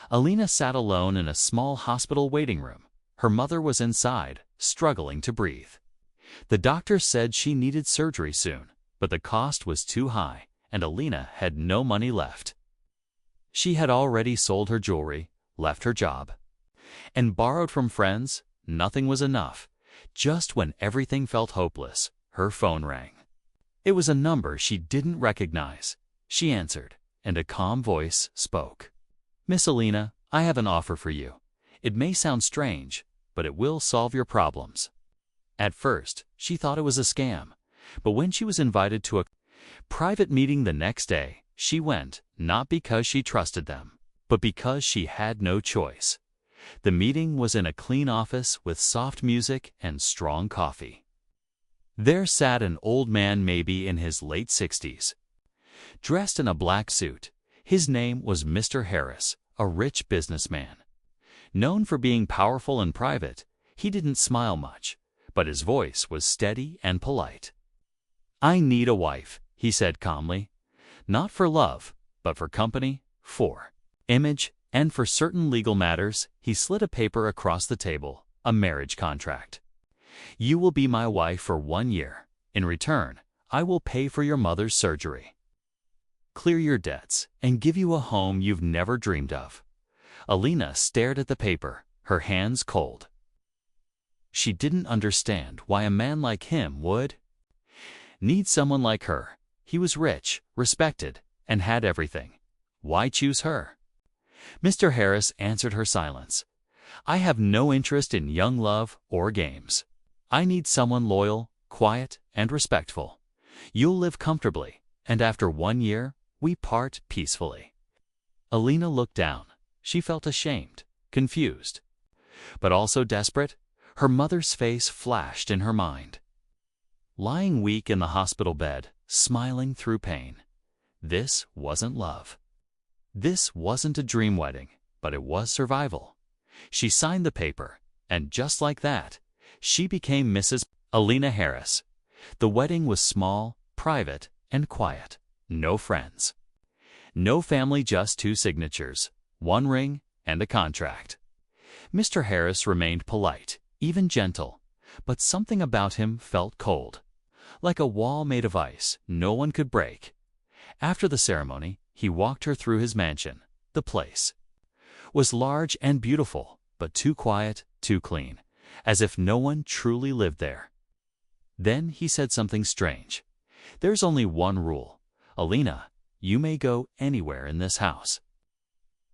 Alina sat alone in a small hospital waiting room. Her mother was inside, struggling to breathe. The doctor said she needed surgery soon, but the cost was too high, and Alina had no money left. She had already sold her jewelry, left her job, and borrowed from friends. Nothing was enough. Just when everything felt hopeless, her phone rang. It was a number she didn't recognize. She answered, and a calm voice spoke. "Miss Alina, I have an offer for you. It may sound strange, but it will solve your problems." At first, she thought it was a scam, but when she was invited to a private meeting the next day, she went, not because she trusted them, but because she had no choice. The meeting was in a clean office with soft music and strong coffee. There sat an old man, maybe in his late 60s. Dressed in a black suit, his name was Mr. Harris, a rich businessman. Known for being powerful in private, he didn't smile much, but his voice was steady and polite. "I need a wife," he said calmly. "Not for love, but for company, for image, and for certain legal matters." He slid a paper across the table, a marriage contract. "You will be my wife for 1 year. In return, I will pay for your mother's surgery, clear your debts, and give you a home you've never dreamed of." Alina stared at the paper, her hands cold. She didn't understand why a man like him would need someone like her. He was rich, respected, and had everything. Why choose her? Mr. Harris answered her silence. "I have no interest in young love or games. I need someone loyal, quiet, and respectful. You'll live comfortably, and after 1 year, we part peacefully." Alina looked down. She felt ashamed, confused, but also desperate. Her mother's face flashed in her mind, lying weak in the hospital bed, smiling through pain. This wasn't love. This wasn't a dream wedding, but it was survival. She signed the paper, and just like that, she became Mrs. Alina Harris. The wedding was small, private, and quiet. No friends. No family, just 2 signatures, 1 ring, and a contract. Mr. Harris remained polite, even gentle, but something about him felt cold. Like a wall made of ice, no one could break. After the ceremony, he walked her through his mansion. The place was large and beautiful, but too quiet, too clean, as if no one truly lived there. Then he said something strange. "There's only one rule. Alina, you may go anywhere in this house,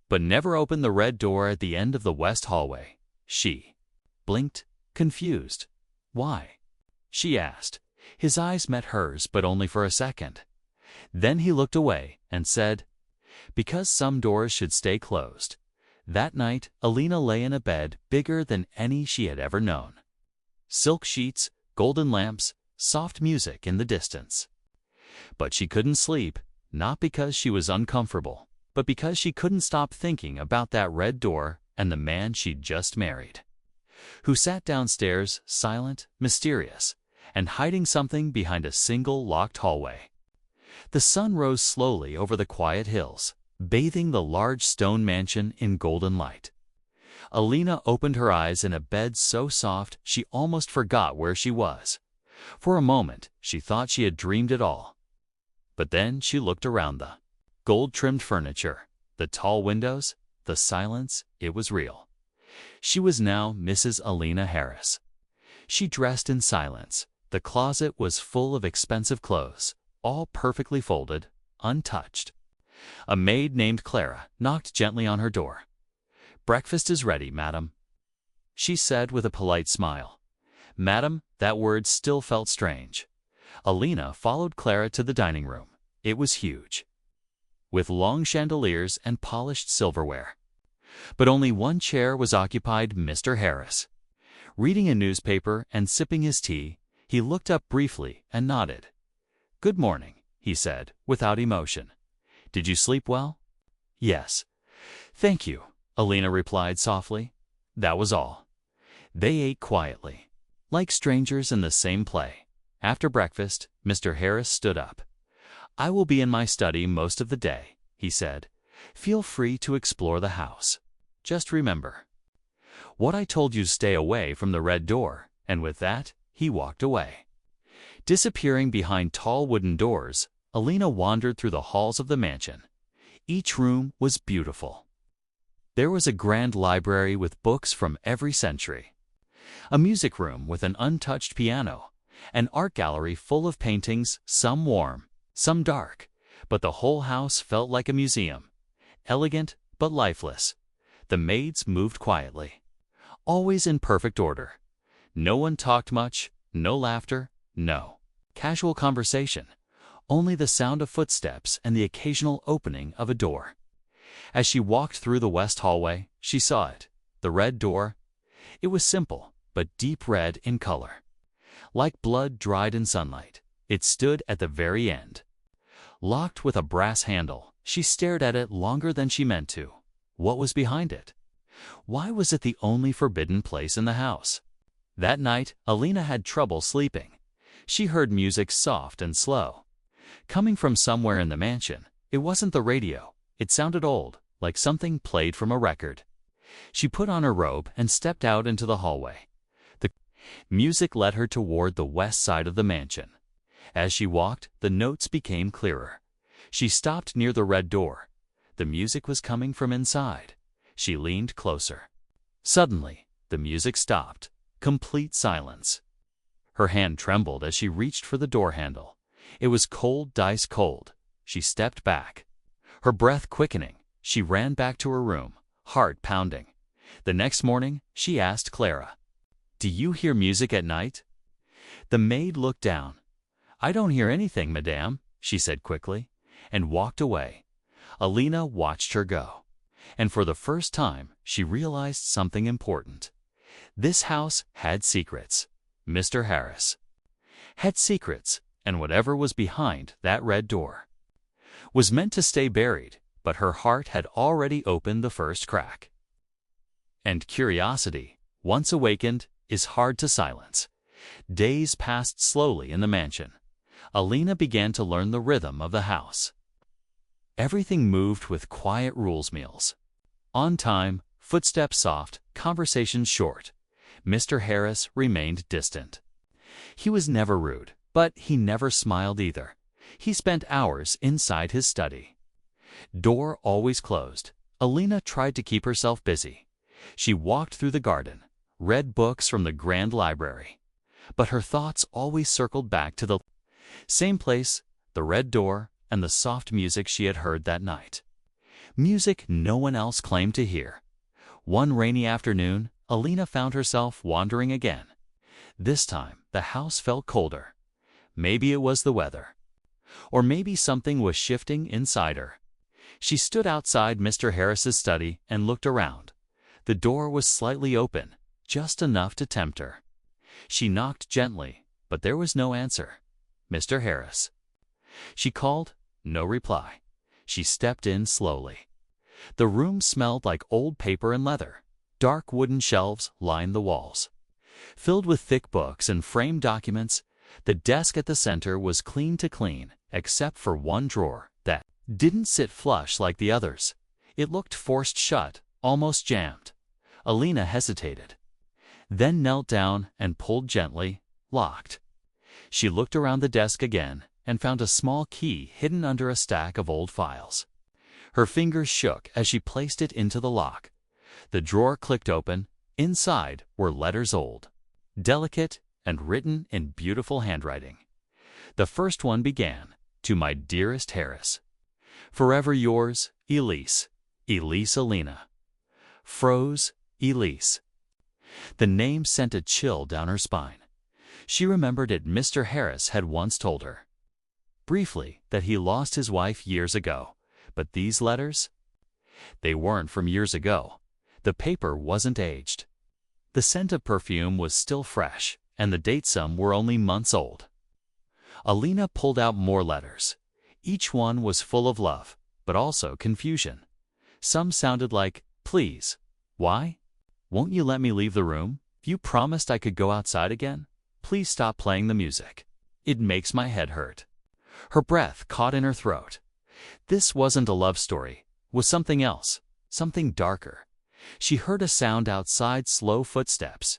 but never open the red door at the end of the west hallway." She blinked, confused. "Why?" she asked. His eyes met hers, but only for a second. Then he looked away and said, "Because some doors should stay closed." That night, Alina lay in a bed bigger than any she had ever known. Silk sheets, golden lamps, soft music in the distance. But she couldn't sleep, not because she was uncomfortable, but because she couldn't stop thinking about that red door and the man she'd just married, who sat downstairs, silent, mysterious, and hiding something behind a single locked hallway. The sun rose slowly over the quiet hills, bathing the large stone mansion in golden light. Alina opened her eyes in a bed so soft she almost forgot where she was. For a moment, she thought she had dreamed it all. But then she looked around the gold-trimmed furniture, the tall windows, the silence. It was real. She was now Mrs. Alina Harris. She dressed in silence. The closet was full of expensive clothes, all perfectly folded, untouched. A maid named Clara knocked gently on her door. "Breakfast is ready, madam," she said with a polite smile. Madam, that word still felt strange. Alina followed Clara to the dining room. It was huge, with long chandeliers and polished silverware. But only one chair was occupied. Mr. Harris, reading a newspaper and sipping his tea, he looked up briefly and nodded. "Good morning," he said, without emotion. "Did you sleep well?" "Yes, thank you," Alina replied softly. That was all. They ate quietly, like strangers in the same play. After breakfast, Mr. Harris stood up. "I will be in my study most of the day," he said. "Feel free to explore the house." just remember. What I told you, stay away from the red door, and with that, he walked away. Disappearing behind tall wooden doors, Alina wandered through the halls of the mansion. Each room was beautiful. There was a grand library with books from every century, a music room with an untouched piano, an art gallery full of paintings, some warm, some dark, but the whole house felt like a museum, elegant but lifeless. The maids moved quietly, always in perfect order. No one talked much, no laughter, no casual conversation, only the sound of footsteps and the occasional opening of a door. As she walked through the west hallway, she saw it, the red door. It was simple, but deep red in color. Like blood dried in sunlight, it stood at the very end. Locked with a brass handle, she stared at it longer than she meant to. What was behind it? Why was it the only forbidden place in the house? That night, Alina had trouble sleeping. She heard music soft and slow, coming from somewhere in the mansion. It wasn't the radio. It sounded old, like something played from a record. She put on her robe and stepped out into the hallway. The music led her toward the west side of the mansion. As she walked, the notes became clearer. She stopped near the red door. The music was coming from inside. She leaned closer. Suddenly, the music stopped. Complete silence. Her hand trembled as she reached for the door handle. It was cold, ice cold. She stepped back. Her breath quickening, she ran back to her room, heart pounding. The next morning, she asked Clara, "Do you hear music at night?" The maid looked down. "I don't hear anything, madame," she said quickly, and walked away. Alina watched her go, and for the first time, she realized something important. This house had secrets. Mr. Harris had secrets, and whatever was behind that red door was meant to stay buried, but her heart had already opened the first crack. And curiosity, once awakened, is hard to silence. Days passed slowly in the mansion. Alina began to learn the rhythm of the house. Everything moved with quiet rules. Meals on time, footsteps soft, conversations short. Mr. Harris remained distant. He was never rude, but he never smiled either. He spent hours inside his study. Door always closed. Alina tried to keep herself busy. She walked through the garden, read books from the grand library. But her thoughts always circled back to the same place, the red door, and the soft music she had heard that night. Music no one else claimed to hear. One rainy afternoon, Alina found herself wandering again. This time, the house felt colder. Maybe it was the weather. Or maybe something was shifting inside her. She stood outside Mr. Harris's study and looked around. The door was slightly open, just enough to tempt her. She knocked gently, but there was no answer. "Mr. Harris." She called, no reply. She stepped in slowly. The room smelled like old paper and leather. Dark wooden shelves lined the walls, filled with thick books and framed documents. The desk at the center was clean to clean, except for one drawer that didn't sit flush like the others. It looked forced shut, almost jammed. Alina hesitated, then knelt down and pulled gently, locked. She looked around the desk again and found a small key hidden under a stack of old files. Her fingers shook as she placed it into the lock. The drawer clicked open. Inside were letters, old, delicate, and written in beautiful handwriting. The first one began, "To my dearest Harris. Forever yours, Elise." Elise Alina. Froze, Elise. The name sent a chill down her spine. She remembered it. Mr. Harris had once told her, briefly, that he lost his wife years ago. But these letters? They weren't from years ago. The paper wasn't aged. The scent of perfume was still fresh, and the dates some were only months old. Alina pulled out more letters. Each one was full of love, but also confusion. Some sounded like, "Please. Why? Won't you let me leave the room? You promised I could go outside again. Please stop playing the music. It makes my head hurt." Her breath caught in her throat. This wasn't a love story. It was something else, something darker. She heard a sound outside, slow footsteps.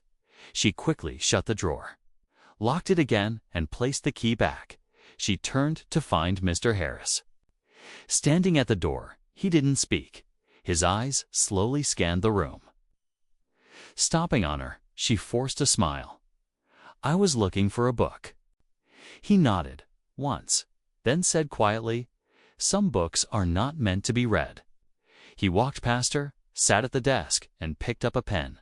She quickly shut the drawer, locked it again, and placed the key back. She turned to find Mr. Harris standing at the door. He didn't speak. His eyes slowly scanned the room. Stopping on her, she forced a smile. "I was looking for a book." He nodded once, then said quietly, "Some books are not meant to be read." He walked past her, sat at the desk, and picked up a pen.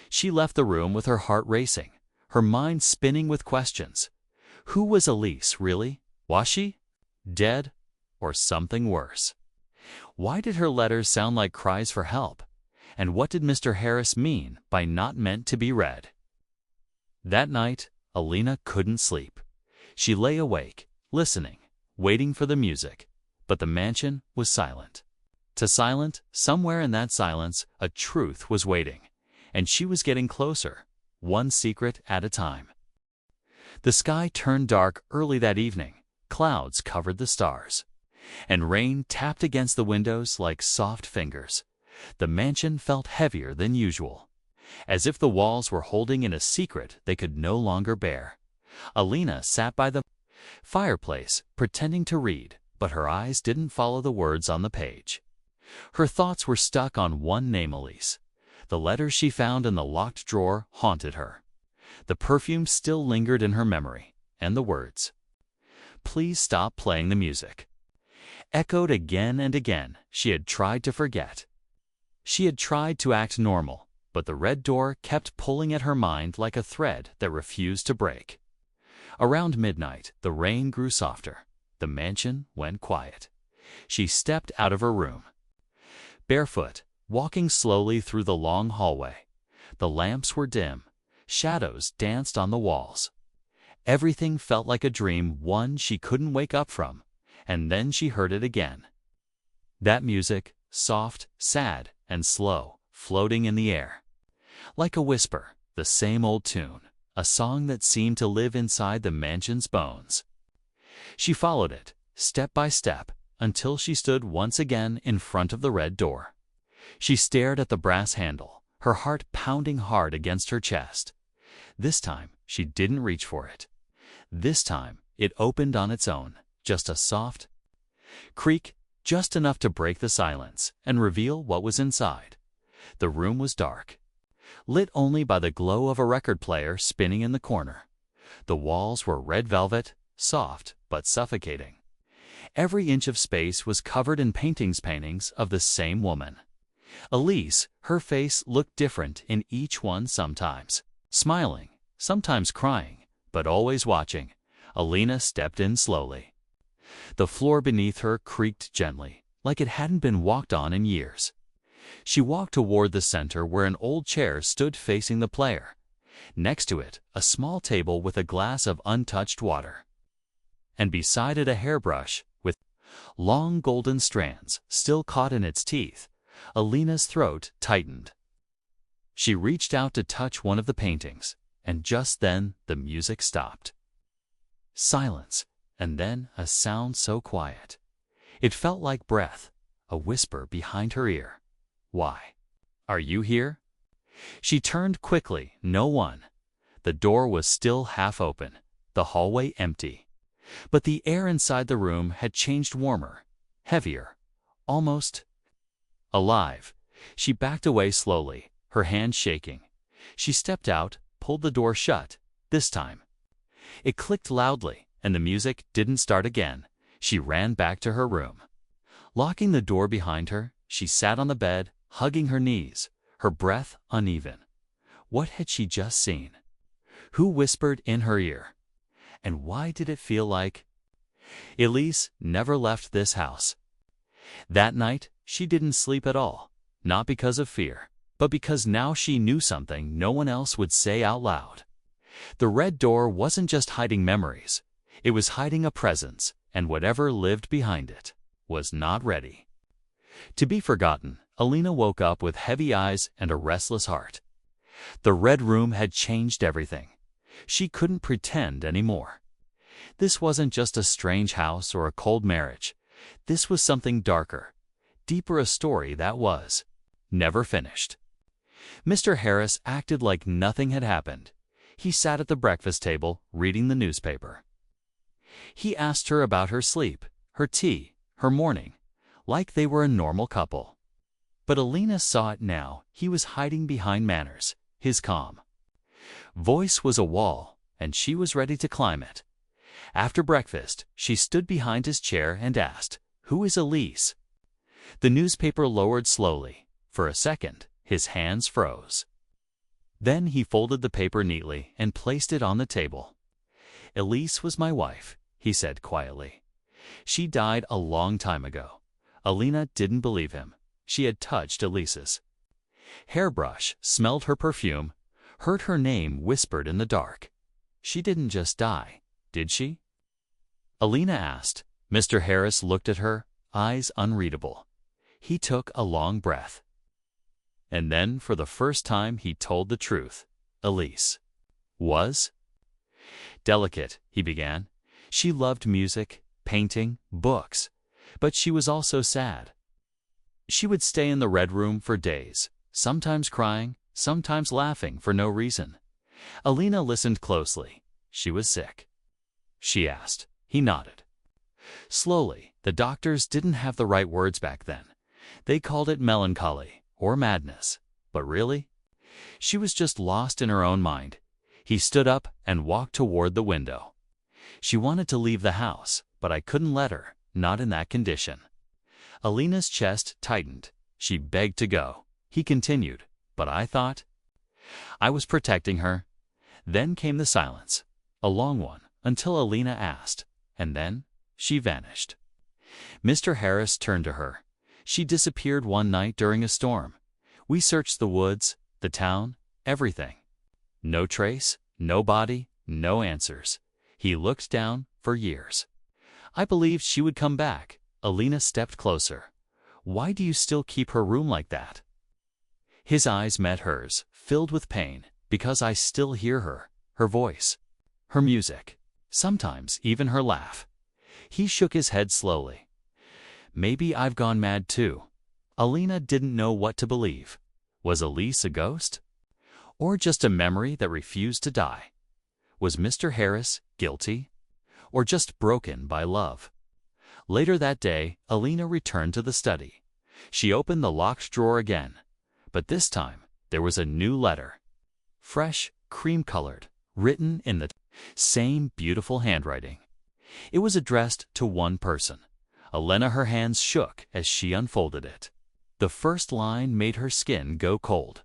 She left the room with her heart racing, her mind spinning with questions. Who was Elise, really? Was she dead, or something worse? Why did her letters sound like cries for help? And what did Mr. Harris mean by not meant to be read? That night, Alina couldn't sleep. She lay awake, listening, waiting for the music, but the mansion was silent. Somewhere in that silence, a truth was waiting, and she was getting closer, one secret at a time. The sky turned dark early that evening. Clouds covered the stars, and rain tapped against the windows like soft fingers. The mansion felt heavier than usual, as if the walls were holding in a secret they could no longer bear. Alina sat by the fireplace, pretending to read, but her eyes didn't follow the words on the page. Her thoughts were stuck on one name, Elise. The letters she found in the locked drawer haunted her. The perfume still lingered in her memory, and the words, "Please stop playing the music," echoed again and again. She had tried to forget. She had tried to act normal, but the red door kept pulling at her mind like a thread that refused to break. Around midnight, the rain grew softer. The mansion went quiet. She stepped out of her room, barefoot, walking slowly through the long hallway. The lamps were dim. Shadows danced on the walls. Everything felt like a dream, one she couldn't wake up from. And then she heard it again. That music, soft, sad, and slow, floating in the air. Like a whisper, the same old tune, a song that seemed to live inside the mansion's bones. She followed it, step by step, until she stood once again in front of the red door. She stared at the brass handle, her heart pounding hard against her chest. This time, she didn't reach for it. This time, it opened on its own, just a soft creak, just enough to break the silence and reveal what was inside. The room was dark, lit only by the glow of a record player spinning in the corner. The walls were red velvet, soft but suffocating. Every inch of space was covered in paintings of the same woman. Elise, her face looked different in each one, sometimes smiling, sometimes crying, but always watching. Alina stepped in slowly. The floor beneath her creaked gently, like it hadn't been walked on in years. She walked toward the center where an old chair stood facing the player. Next to it, a small table with a glass of untouched water. And beside it, a hairbrush with long golden strands still caught in its teeth. Alina's throat tightened. She reached out to touch one of the paintings, and just then the music stopped. Silence, and then a sound so quiet. It felt like breath, a whisper behind her ear. "Why? Are you here?" She turned quickly. No one. The door was still half open, the hallway empty. But the air inside the room had changed, warmer, heavier, almost alive. She backed away slowly, her hands shaking. She stepped out, pulled the door shut. This time, it clicked loudly, and the music didn't start again. She ran back to her room. Locking the door behind her, she sat on the bed, hugging her knees, her breath uneven. What had she just seen? Who whispered in her ear? And why did it feel like Elise never left this house? That night, she didn't sleep at all, not because of fear, but because now she knew something no one else would say out loud. The red door wasn't just hiding memories, it was hiding a presence, and whatever lived behind it was not ready to be forgotten. Alina woke up with heavy eyes and a restless heart. The red room had changed everything. She couldn't pretend anymore. This wasn't just a strange house or a cold marriage. This was something darker, deeper, a story that was never finished. Mr. Harris acted like nothing had happened. He sat at the breakfast table, reading the newspaper. He asked her about her sleep, her tea, her morning, like they were a normal couple. But Alina saw it now. He was hiding behind manners. His calm voice was a wall, and she was ready to climb it. After breakfast, she stood behind his chair and asked, "Who is Elise?" The newspaper lowered slowly. For a second, his hands froze. Then he folded the paper neatly and placed it on the table. "Elise was my wife," he said quietly. "She died a long time ago." Alina didn't believe him. She had touched Elise's hairbrush, smelled her perfume, heard her name whispered in the dark. She didn't just die, did she? Alina asked. Mr. Harris looked at her, eyes unreadable. He took a long breath. And then, for the first time, he told the truth. Elise was delicate, he began. She loved music, painting, books, but she was also sad. She would stay in the red room for days, sometimes crying, sometimes laughing for no reason. Alina listened closely. She was sick, she asked. He nodded. Slowly, the doctors didn't have the right words back then. They called it melancholy or madness. But really, she was just lost in her own mind. He stood up and walked toward the window. She wanted to leave the house, but I couldn't let her, not in that condition. Alina's chest tightened. She begged to go. He continued, but I thought I was protecting her. Then came the silence, a long one, until Alina asked, and then she vanished. Mr. Harris turned to her. She disappeared one night during a storm. We searched the woods, the town, everything. No trace, no body, no answers. He looked down for years. I believed she would come back. Alina stepped closer. "Why do you still keep her room like that?" His eyes met hers, filled with pain. "Because I still hear her, her voice, her music, sometimes even her laugh." He shook his head slowly. "Maybe I've gone mad too." Alina didn't know what to believe. Was Elise a ghost? Or just a memory that refused to die? Was Mr. Harris guilty? Or just broken by love? Later that day, Alina returned to the study. She opened the locked drawer again. But this time, there was a new letter. Fresh, cream-colored, written in the same beautiful handwriting. It was addressed to one person. Alina, her hands shook as she unfolded it. The first line made her skin go cold.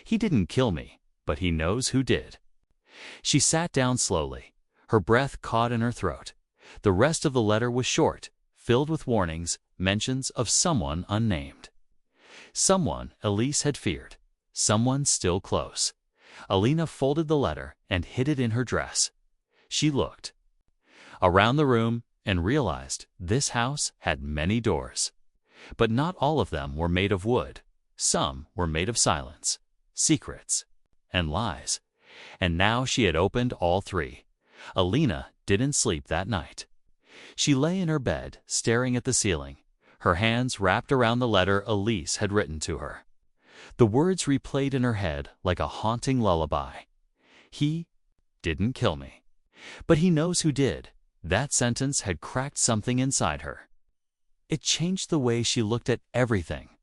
"He didn't kill me, but he knows who did." She sat down slowly. Her breath caught in her throat. The rest of the letter was short, filled with warnings, mentions of someone unnamed. Someone Elise had feared. Someone still close. Alina folded the letter and hid it in her dress. She looked around the room and realized this house had many doors. But not all of them were made of wood. Some were made of silence, secrets, and lies. And now she had opened all three. Alina didn't sleep that night. She lay in her bed, staring at the ceiling, her hands wrapped around the letter Elise had written to her. The words replayed in her head like a haunting lullaby. "He didn't kill me, but he knows who did." That sentence had cracked something inside her. It changed the way she looked at everything.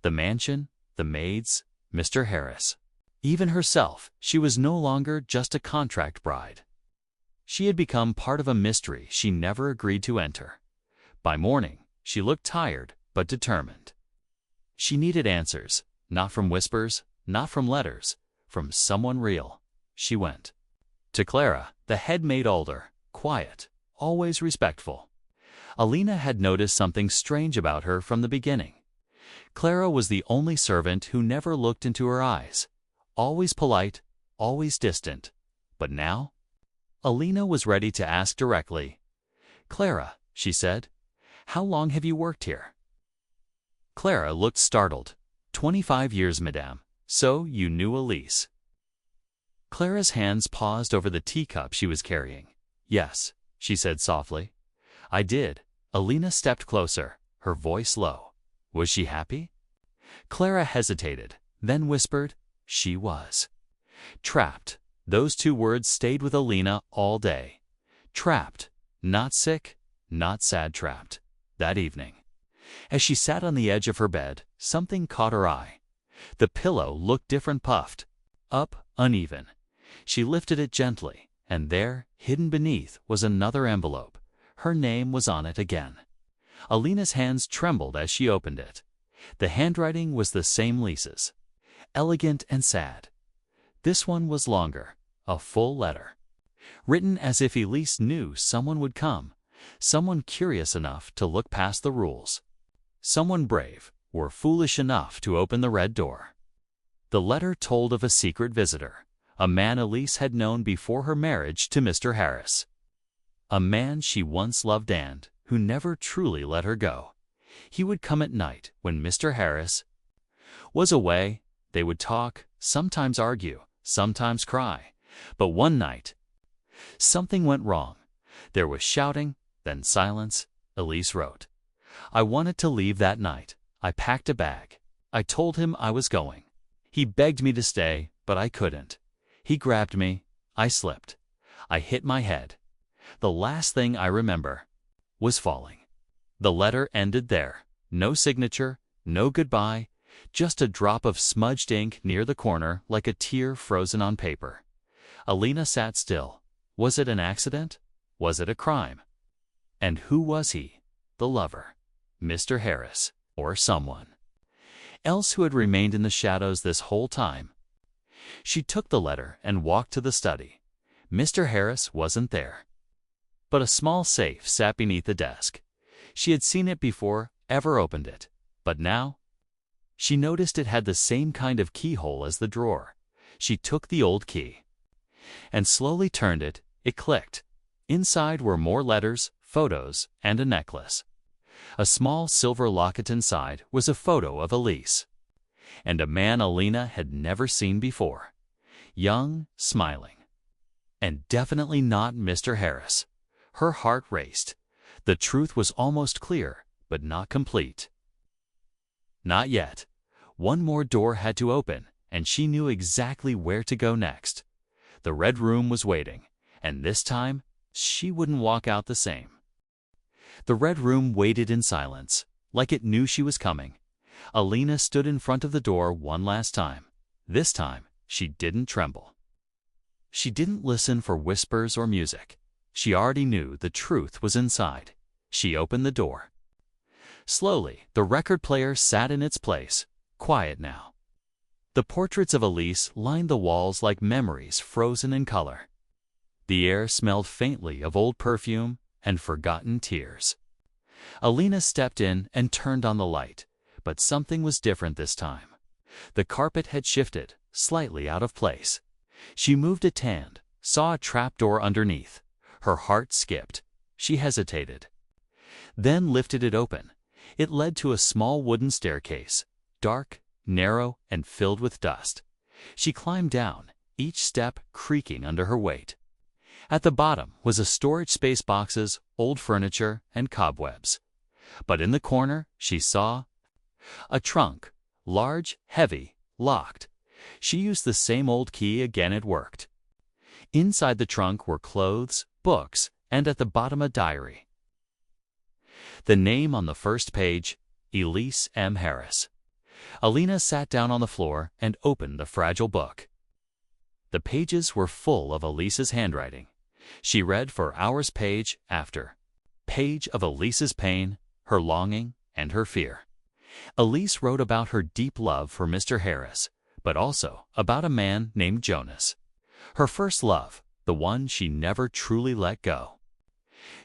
The mansion, the maids, Mr. Harris. Even herself. She was no longer just a contract bride. She had become part of a mystery she never agreed to enter. By morning, she looked tired but determined. She needed answers, not from whispers, not from letters, from someone real. She went to Clara, the head maid, older, quiet, always respectful. Alina had noticed something strange about her from the beginning. Clara was the only servant who never looked into her eyes. Always polite, always distant. But now, Alina was ready to ask directly. "Clara," she said, "how long have you worked here?" Clara looked startled. 25 years, madame. So you knew Elise." Clara's hands paused over the teacup she was carrying. "Yes," she said softly. "I did." Alina stepped closer, her voice low. "Was she happy?" Clara hesitated, then whispered she was. Trapped. Those two words stayed with Alina all day. Trapped. Not sick, not sad, trapped. That evening, as she sat on the edge of her bed, something caught her eye. The pillow looked different, puffed up, uneven. She lifted it gently, and there, hidden beneath, was another envelope. Her name was on it again. Alina's hands trembled as she opened it. The handwriting was the same Lisa's, elegant and sad. This one was longer, a full letter, written as if Elise knew someone would come, someone curious enough to look past the rules, someone brave or foolish enough to open the red door. The letter told of a secret visitor, a man Elise had known before her marriage to Mr. Harris, a man she once loved and who never truly let her go. He would come at night when Mr. Harris was away. They would talk, sometimes argue, sometimes cry. But one night, something went wrong. There was shouting, then silence. Elise wrote, "I wanted to leave that night. I packed a bag. I told him I was going. He begged me to stay, but I couldn't. He grabbed me. I slipped. I hit my head. The last thing I remember was falling." The letter ended there. No signature, no goodbye, just a drop of smudged ink near the corner like a tear frozen on paper. Alina sat still. Was it an accident? Was it a crime? And who was he? The lover, Mr. Harris, or someone else who had remained in the shadows this whole time? She took the letter and walked to the study. Mr. Harris wasn't there, but a small safe sat beneath the desk. She had seen it before, ever opened it, but now she noticed it had the same kind of keyhole as the drawer. She took the old key and slowly turned it. It clicked. Inside were more letters, photos, and a necklace. A small silver locket inside was a photo of Elise and a man Alina had never seen before. Young, smiling, and definitely not Mr. Harris. Her heart raced. The truth was almost clear, but not complete. Not yet. One more door had to open, and she knew exactly where to go next. The red room was waiting, and this time, she wouldn't walk out the same. The red room waited in silence, like it knew she was coming. Alina stood in front of the door one last time. This time, she didn't tremble. She didn't listen for whispers or music. She already knew the truth was inside. She opened the door. Slowly, the record player sat in its place, quiet now. The portraits of Elise lined the walls like memories frozen in color. The air smelled faintly of old perfume and forgotten tears. Alina stepped in and turned on the light, but something was different this time. The carpet had shifted, slightly out of place. She moved a hand, saw a trapdoor underneath. Her heart skipped. She hesitated, then lifted it open. It led to a small wooden staircase, dark, narrow, and filled with dust. She climbed down, each step creaking under her weight. At the bottom was a storage space, boxes, old furniture, and cobwebs. But in the corner, she saw a trunk, large, heavy, locked. She used the same old key again. It worked. Inside the trunk were clothes, books, and at the bottom a diary. The name on the first page, Elise M. Harris. Alina sat down on the floor and opened the fragile book. The pages were full of Elise's handwriting. She read for hours, page after page of Elise's pain, her longing, and her fear. Elise wrote about her deep love for Mr. Harris, but also about a man named Jonas. Her first love, the one she never truly let go.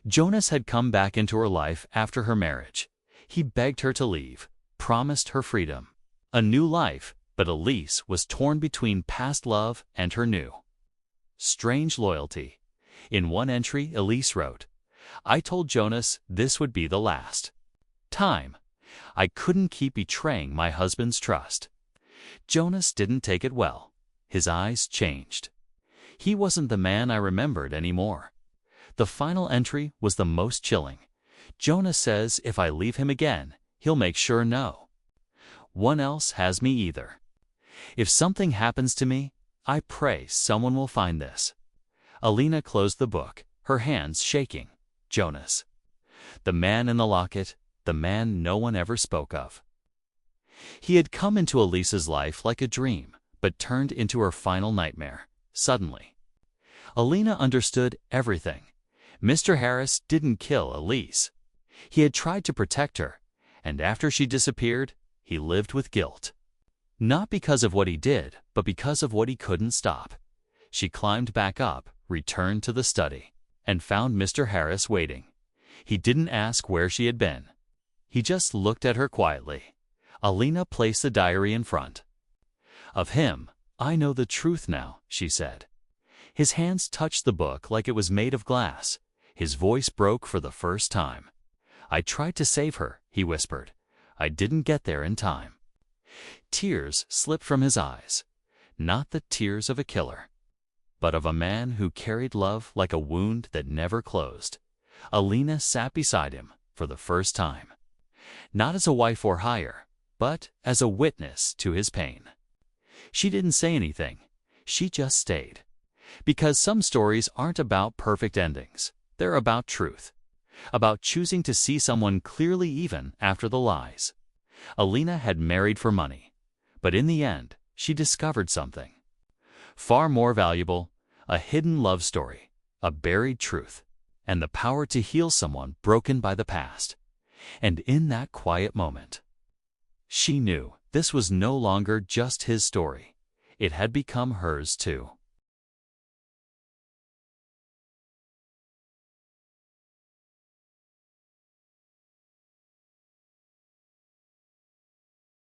Jonas had come back into her life after her marriage. He begged her to leave, promised her freedom, a new life, but Elise was torn between past love and her new, strange loyalty. In one entry, Elise wrote, "I told Jonas this would be the last time. I couldn't keep betraying my husband's trust." Jonas didn't take it well. His eyes changed. He wasn't the man I remembered anymore. The final entry was the most chilling. Jonas says if I leave him again, he'll make sure no one else has me either. If something happens to me, I pray someone will find this. Alina closed the book, her hands shaking. Jonas. The man in the locket, the man no one ever spoke of. He had come into Elisa's life like a dream, but turned into her final nightmare, suddenly. Alina understood everything. Mr. Harris didn't kill Elise. He had tried to protect her, and after she disappeared, he lived with guilt. Not because of what he did, but because of what he couldn't stop. She climbed back up, returned to the study, and found Mr. Harris waiting. He didn't ask where she had been. He just looked at her quietly. Alina placed the diary in front. Of him, I know the truth now, she said. His hands touched the book like it was made of glass. His voice broke for the first time. I tried to save her, he whispered. I didn't get there in time. Tears slipped from his eyes. Not the tears of a killer, but of a man who carried love like a wound that never closed. Alina sat beside him for the first time. Not as a wife or hire, but as a witness to his pain. She didn't say anything. She just stayed. Because some stories aren't about perfect endings. They're about truth. About choosing to see someone clearly even after the lies. Alina had married for money, but in the end, she discovered something far more valuable, a hidden love story, a buried truth, and the power to heal someone broken by the past. And in that quiet moment, she knew this was no longer just his story. It had become hers too.